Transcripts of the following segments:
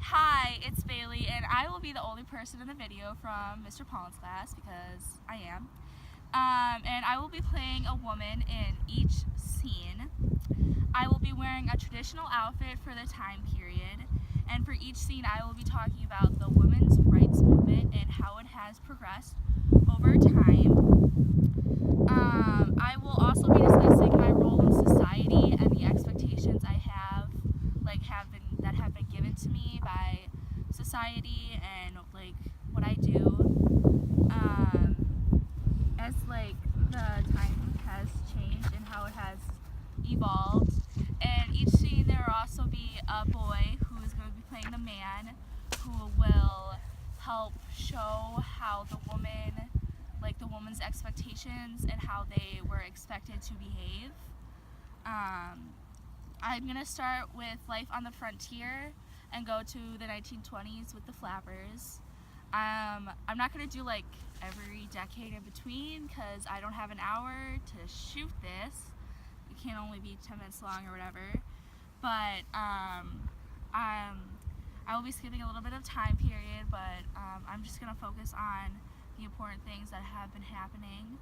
Hi, it's Bailey, and I will be the only person in the video from Mr. Pollen's class because I am. And I will be playing a woman in each scene. I will be wearing a traditional outfit for the time period, and for each scene I will be talking about the women's rights movement and how it has progressed over time. I will also be discussing my role in society and the expectations I have, that have been given to me by society and what I do. As the time has changed and how it has evolved. And each scene there will also be a boy who is going to be playing the man, who will help show how the woman's expectations and how they were expected to behave. I'm going to start with life on the frontier and go to the 1920s with the flappers. I'm not going to do every decade in between because I don't have an hour to shoot this. It can't only be 10 minutes long or whatever. But I will be skipping a little bit of time period, but I'm just going to focus on the important things that have been happening.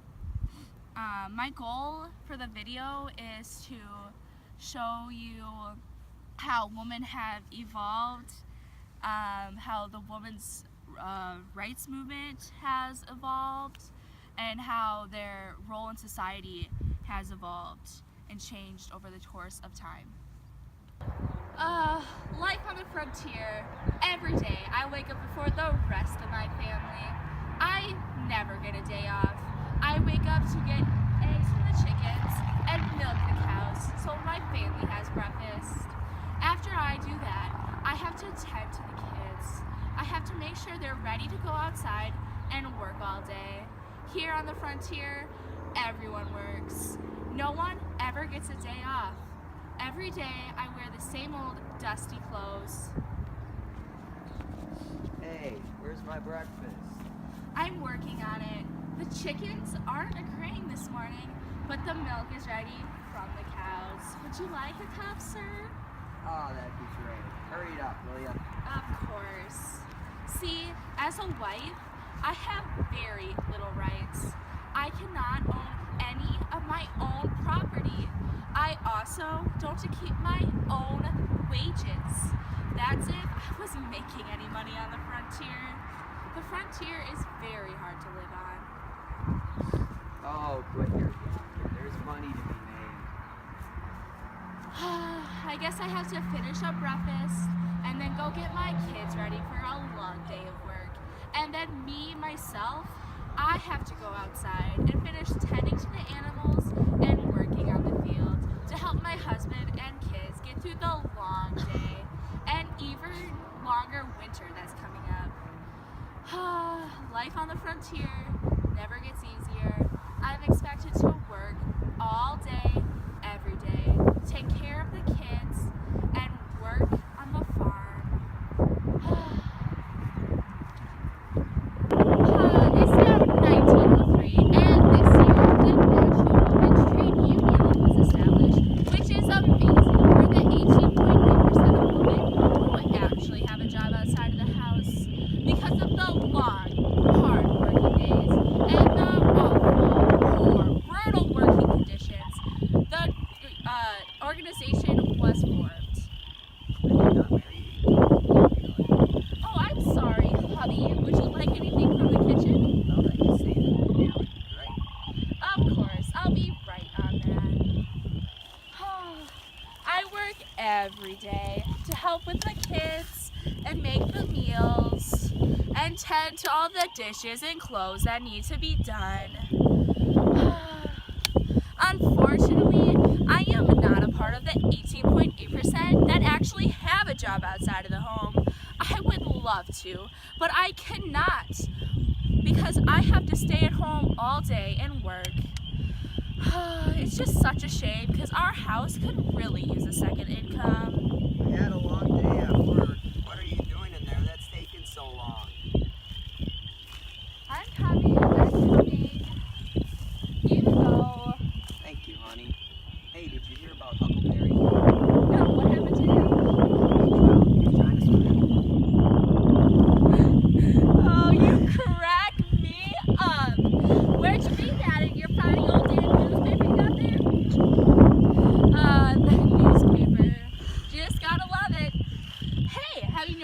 My goal for the video is to show you how women have evolved, how the women's rights movement has evolved, and how their role in society has evolved and changed over the course of time. Life on the frontier. Every day I wake up before the rest of my family. I never get a day off. I wake up to get eggs from the chickens and milk the cows so my family has breakfast. After I do that, I have to tend to the kids. I have to make sure they're ready to go outside and work all day. Here on the frontier, everyone works. No one ever gets a day off. Every day I wear the same old dusty clothes. Hey, where's my breakfast? I'm working on it. The chickens aren't agreeing this morning, but the milk is ready from the cows. Would you like a cup, sir? Oh, that'd be great. Hurry it up, will ya? Of course. See, as a wife, I have very little rights. I cannot own any of my own property. I also don't keep my own wages. That's if I wasn't making any money on the frontier. The frontier is very hard to live on. Oh, quit your yapping. There's money to be made. I guess I have to finish up breakfast and then go get my kids ready for a long day of work. And then myself, I have to go outside and finish tending to the animals and working on the field to help my husband and kids get through the long day and even longer winter that's coming up. Life on the frontier never gets easier. I'm expected to work all day, every day, take care of the kids, and work on the farm. It's now 1903, and this year the National Women's Trade Union was established, which is amazing for the 18.9% of women who actually have a job outside of the house because of the long, hard working days and the awful, brutal working conditions. The organization was formed. I'm not married. Oh, I'm sorry, hubby. Would you like anything from the kitchen? I'll let you say that. Yeah, right. Of course, I'll be right on that. I work every day to help with the kids and make the meals and tend to all the dishes and clothes that need to be done. Unfortunately, I am not a part of the 18.8% that actually have a job outside of the home. I would love to, but I cannot because I have to stay at home all day and work. It's just such a shame because our house could really use a second income. I had a long day at work. What are you doing in there that's taking so long? I'm coming. You go. Thank you, honey. Hey, did you hear about Huckleberry? No, what happened to him? He drowned. He was trying to swim.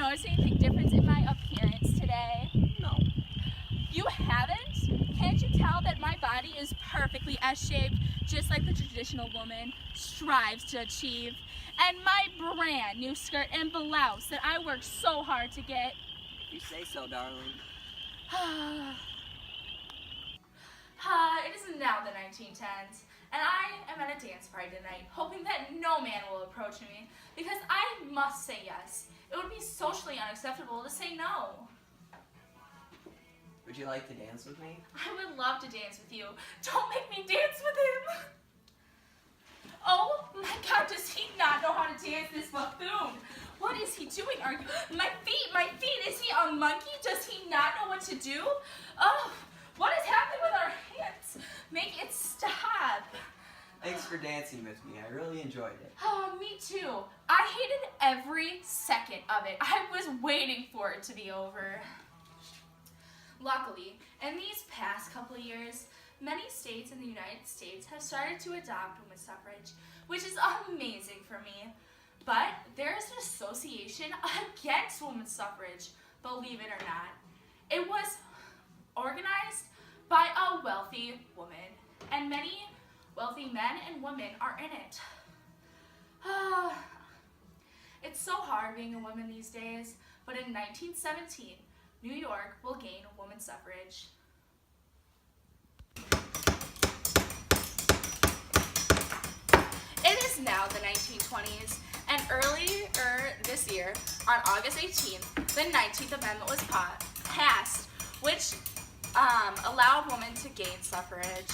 noticed anything different in my appearance today? No. You haven't? Can't you tell that my body is perfectly S-shaped, just like the traditional woman strives to achieve? And my brand new skirt and blouse that I worked so hard to get. You say so, darling. It is now the 1910s, and I am at a dance party tonight, hoping that no man will approach me, because I must say yes. It would be socially unacceptable to say no. Would you like to dance with me? I would love to dance with you. Don't make me dance with him. Oh my God, does he not know how to dance, this buffoon? What is he doing? My feet, is he a monkey? Does he not know what to do? Oh, what is happening with our hands? Make it stop. Thanks for dancing with me. I really enjoyed it. Oh, me too. I hated every second of it. I was waiting for it to be over. Luckily, in these past couple of years, many states in the United States have started to adopt women's suffrage, which is amazing for me. But there is an association against women's suffrage, believe it or not. It was organized by a wealthy woman, and many wealthy men and women are in it. It's so hard being a woman these days, but in 1917, New York will gain women's suffrage. It is now the 1920s, and earlier this year, on August 18th, the 19th Amendment was passed, which allowed women to gain suffrage.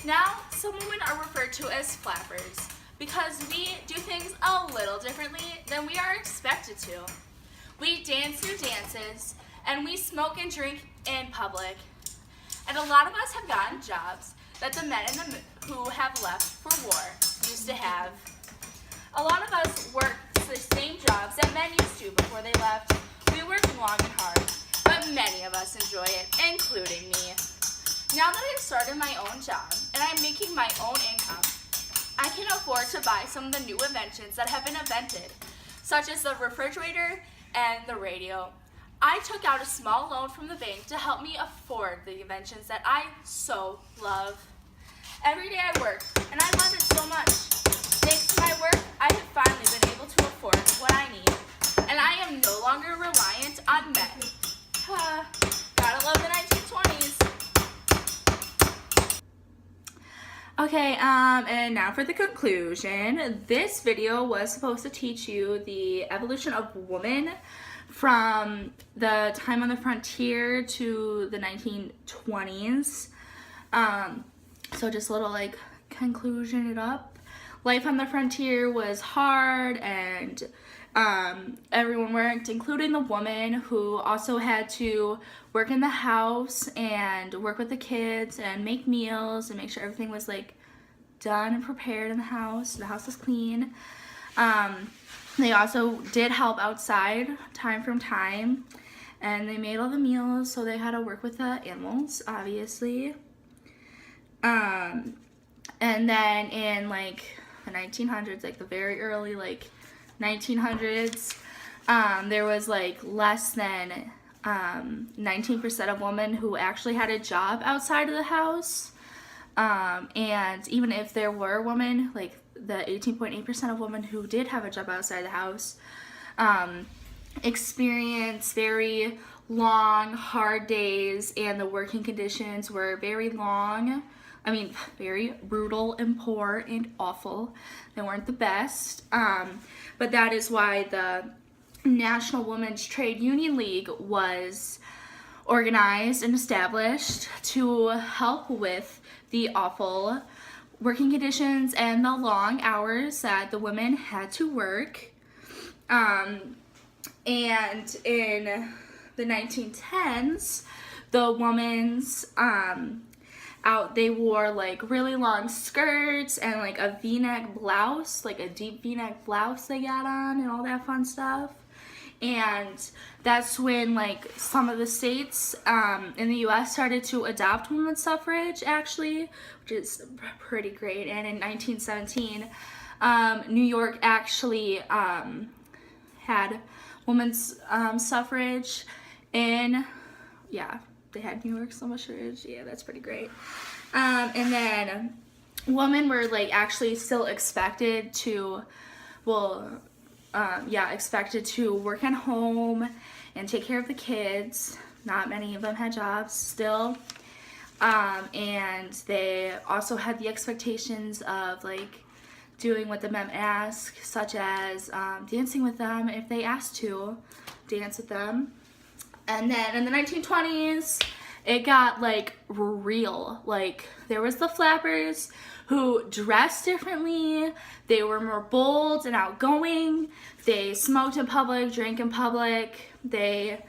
Now, some women are referred to as flappers because we do things a little differently than we are expected to. We dance through dances, and we smoke and drink in public. And a lot of us have gotten jobs that the men who have left for war used to have. A lot of us work the same jobs that men used to before they left. We work long and hard, but many of us enjoy it, including me. Now that I've started my own job and I'm making my own income, I can afford to buy some of the new inventions that have been invented, such as the refrigerator and the radio. I took out a small loan from the bank to help me afford the inventions that I so love. Every day I work, and I love it so much. Thanks to my work, I have finally been able to afford what I need, and I am no longer reliant on men. Gotta love the 1920s. Okay, and now for the conclusion. This video was supposed to teach you the evolution of woman from the time on the frontier to the 1920s. So just a little like conclusion it up. Life on the frontier was hard, and everyone worked, including the woman, who also had to work in the house and work with the kids and make meals and make sure everything was like done and prepared in the house. The house was clean. They also did help outside time from time, and they made all the meals, so they had to work with the animals, obviously. And then in like the 1900s, like the very early like 1900s, there was like less than 19% of women who actually had a job outside of the house. And even if there were women, like the 18.8% of women who did have a job outside the house, experienced very long, hard days, and the working conditions were very long. I mean, very brutal and poor and awful. They weren't the best. But that is why the National Women's Trade Union League was organized and established to help with the awful working conditions and the long hours that the women had to work. And in the 1910s, the women's they wore like really long skirts and like a v-neck blouse, like a deep v-neck blouse they got on and all that fun stuff. And that's when like some of the states in the US started to adopt women's suffrage, actually, which is pretty great. And in 1917, New York actually had women's suffrage in, yeah, they had New York suffrage. Yeah, that's pretty great. And then women were like actually still expected to, expected to work at home and take care of the kids. Not many of them had jobs still. And they also had the expectations of like doing what the men ask, such as dancing with them if they asked to dance with them. And then in the 1920s, it got like real. Like there was the flappers who dressed differently. They were more bold and outgoing. They smoked in public, drank in public. They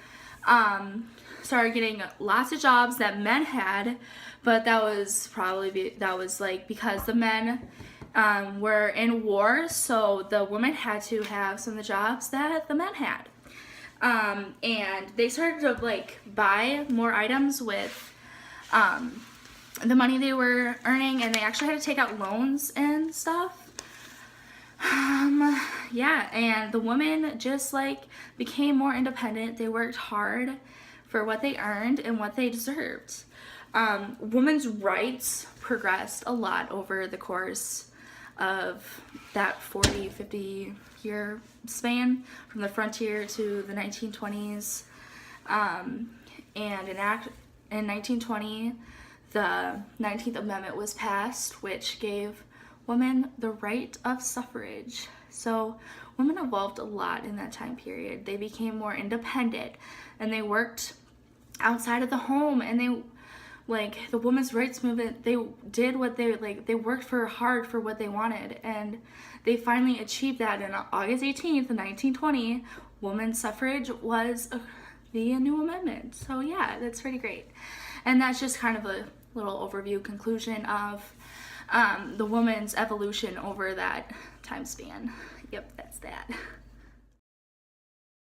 started getting lots of jobs that men had, but that was because the men were in war, so the women had to have some of the jobs that the men had. And they started to like buy more items with the money they were earning, and they actually had to take out loans and stuff. And the women just like became more independent. They worked hard for what they earned and what they deserved. Women's rights progressed a lot over the course of that 40, 50 year span from the frontier to the 1920s. And in 1920, the 19th Amendment was passed, which gave women the right of suffrage. So women evolved a lot in that time period. They became more independent, and they worked outside of the home, and they the women's rights movement, they did what they worked hard for what they wanted, and they finally achieved that. And on August 18th, 1920, women's suffrage was the new amendment. So yeah, that's pretty great. And that's just kind of a little overview conclusion of the woman's evolution over that time span. Yep, that's that.